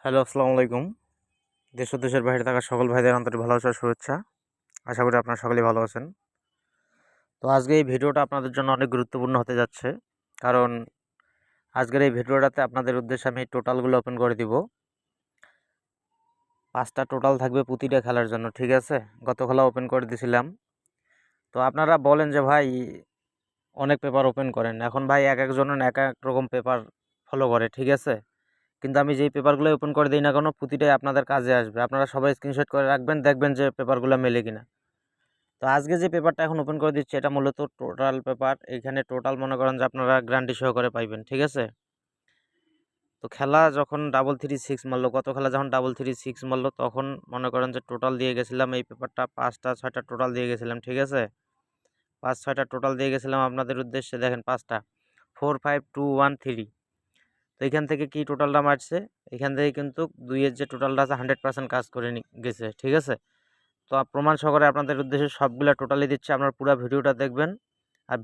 Hello, আসসালামু আলাইকুম। দেশ ও দেশের বাইরে থাকা সকল ভাইদের আন্তরিক ভালোবাসা শুভেচ্ছা। আশা করি আপনারা সকলেই ভালো আছেন। তো আজকে এই ভিডিওটা আপনাদের জন্য অনেক গুরুত্বপূর্ণ হতে যাচ্ছে। কারণ আজকের এই ভিডিওটাতে আপনাদের উদ্দেশ্যে আমি টোটালগুলো ওপেন করে দিব। 5টা টোটাল থাকবে প্রতিটা খেলার জন্য, ঠিক আছে? গত খেলা ওপেন করে দিয়েছিলাম। তো আপনারা বলেন যে ভাই অনেক পেপার ওপেন করেন। এখন ভাই এক একজনের এক এক রকম পেপার ফলো করে, ঠিক আছে? কিন্তু আমি যেই পেপারগুলো ওপেন করে দিই না কেন প্রতিটাই আপনাদের কাজে আসবে। আপনারা সবাই স্ক্রিনশট করে রাখবেন, দেখবেন যে পেপারগুলো মেলে কিনা। তো আজকে যে পেপারটা এখন ওপেন করে দিচ্ছি এটা মূলত টোটাল পেপার। এইখানে টোটাল মনে করেন যে আপনারা গ্যারান্টি সহকারে পাইবেন, ঠিক আছে? তো খেলা যখন 336 মারলো, গত খেলা যখন 336 মারলো তখন মনে করেন যে টোটাল দিয়ে গেছিলাম এই পেপারটা 5টা 6টা টোটাল দিয়ে গেছিলাম, ঠিক আছে? 5-6টা টোটাল দিয়ে গেছিলাম আপনাদের উদ্দেশ্যে। দেখেন 5টা 4 5 2 1 3। তো এখান থেকে কি টোটালটা মারছে, এখান থেকে কিন্তু দুইয়ের যে টোটালটা আছে 100% কাজ করে গেছে, ঠিক আছে? তো প্রমাণ সহকারে আপনাদের উদ্দেশ্যে সবগুলা টোটালি দিচ্ছি, আপনারা পুরো ভিডিওটা দেখবেন। আর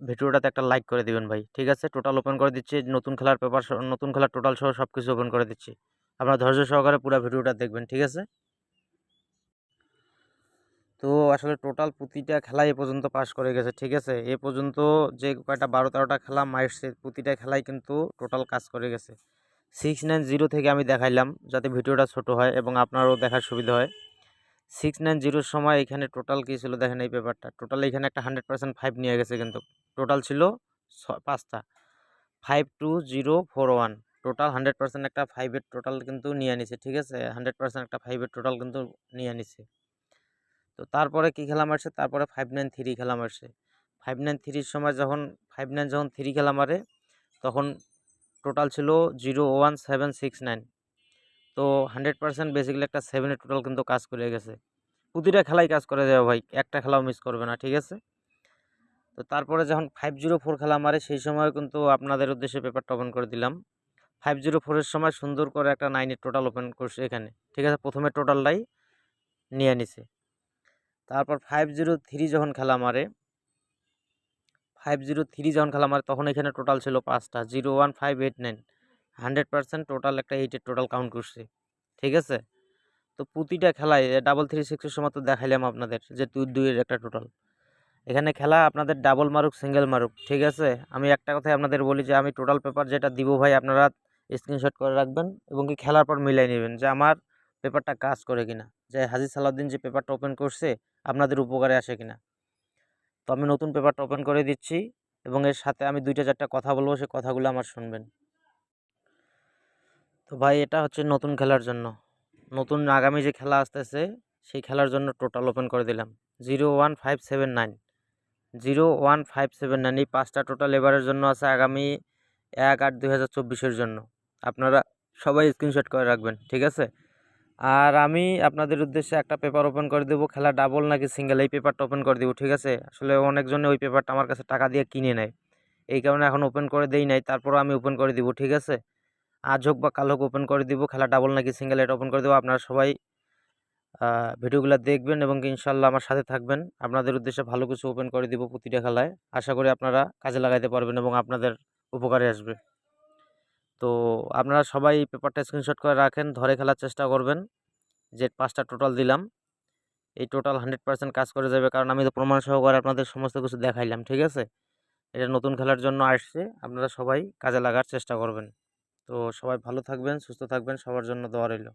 ভিডিওটাতে একটা লাইক করে দিবেন ভাই, ঠিক আছে? টোটাল ওপেন করে দিচ্ছি, নতুন খেলার পেপার নতুন খেলার টোটাল সহ সব কিছু ওপেন করে দিচ্ছি। আপনারা ধৈর্য সহকারে পুরো ভিডিওটা দেখবেন, ঠিক আছে? তো আসলে টোটাল প্রতিটা খেলাই এ পর্যন্ত পাস করে গেছে, ঠিক আছে? এ পর্যন্ত যে কয়টা 12-13টা খেলা মারছে প্রতিটা খেলাই কিন্তু টোটাল কাজ করে গেছে। 690 থেকে আমি দেখাইলাম যাতে ভিডিওটা ছোট হয় এবং আপনারও দেখার সুবিধা হয়। 690-র সময় এখানে টোটাল কী ছিল দেখেন এই পেপারটা। টোটাল এখানে একটা 100% 5 নিয়ে গেছে কিন্তু। টোটাল ছিল 5টা 52041। টোটাল 100% একটা 5-এর টোটাল কিন্তু নিয়ে নিছে, ঠিক আছে? 100% একটা 5-এর টোটাল কিন্তু নিয়ে নিছে। তো তারপরে কি খেলা মারছে, তারপরে 593 খেলা মারছে। 593-র সময় যখন 59 যখন 3 খেলা মারে তখন টোটাল ছিল 01769। তো 100% বেসিক্যালি একটা 7-এর টোটাল কিন্তু কাজ করে গেছে। প্রতিটা খেলাই কাজ করে যাবে ভাই, একটা খেলাও মিস করবে না, ঠিক আছে? তো তারপরে যখন 504 খেলা মারে সেই সময় কিন্তু আপনাদের উদ্দেশ্যে পেপারটা ওপেন করে দিলাম। 504-এর সময় সুন্দর করে একটা 9-এর টোটাল ওপেন করছে এখানে, ঠিক আছে? প্রথমে টোটালটাই নিয়ে নিছে। তারপর 503 যখন খেলা মারে 503 যখন খেলা মারে তখন এখানে টোটাল ছিল 5টা 01589। 100% টোটাল একটা 8-এর টোটাল কাউন্ট করছে, ঠিক আছে? তো প্রতিটা খেলায় 336-এর সময় তো দেখাইলাম আপনাদের যে 2-2-এর একটা টোটাল। এখানে খেলা আপনাদের ডাবল মারুক সিঙ্গেল মারুক, ঠিক আছে? আমি একটা কথাই আপনাদের বলি যে আমি টোটাল পেপার যেটা দিব ভাই আপনারা স্ক্রিনশট করে রাখবেন এবং কি খেলার পর মিলাই নেবেন যে আমার পেপারটা কাজ করে কিনা, যে হাজি সালাউদ্দিন যে পেপারটা ওপেন করছে আপনাদের উপকারে আসে কিনা। তো আমি নতুন পেপারটা ওপেন করে দিচ্ছি এবং এর সাথে আমি 2টা 4টা কথা বলবো, সেই কথাগুলো আমার শুনবেন। তো ভাই এটা হচ্ছে নতুন খেলার জন্য, নতুন আগামী যে খেলা আসতেছে সেই খেলার জন্য টোটাল ওপেন করে দিলাম 01579। 01579 এই 5টা টোটাল এবারের জন্য আছে আগামী 1-8-2024-এর জন্য। আপনারা সবাই স্ক্রিনশট করে রাখবেন, ঠিক আছে? আর আমি আপনাদের উদ্দেশ্যে একটা পেপার ওপেন করে দেবো, খেলা ডাবল নাকি সিঙ্গেল এই পেপারটা ওপেন করে দেবো, ঠিক আছে? আসলে অনেকজনে ওই পেপারটা আমার কাছে টাকা দিয়ে কিনে নেয়, এই কারণে এখন ওপেন করে দেই নাই। তারপরও আমি ওপেন করে দিব, ঠিক আছে? আজ হোক বা কাল হোক ওপেন করে দিব, খেলা ডাবল নাকি সিঙ্গেল এটা ওপেন করে দেবো। আপনারা সবাই ভিডিওগুলো দেখবেন এবং কি ইনশাল্লাহ আমার সাথে থাকবেন। আপনাদের উদ্দেশ্যে ভালো কিছু ওপেন করে দিব প্রতিটা খেলায়। আশা করি আপনারা কাজে লাগাইতে পারবেন এবং আপনাদের উপকারে আসবে। তো আপনারা সবাই পেপারটা স্ক্রিনশট করে রাখেন, ধরে খেলার চেষ্টা করবেন। যে 5টা টোটাল দিলাম এই টোটাল 100% কাজ করে যাবে, কারণ আমি তো প্রমাণ সহকারে আপনাদের সমস্ত কিছু দেখাইলাম, ঠিক আছে? এটা নতুন খেলার জন্য আসছে, আপনারা সবাই কাজে লাগার চেষ্টা করবেন। তো সবাই ভালো থাকবেন, সুস্থ থাকবেন, সবার জন্য দোয়া রইল।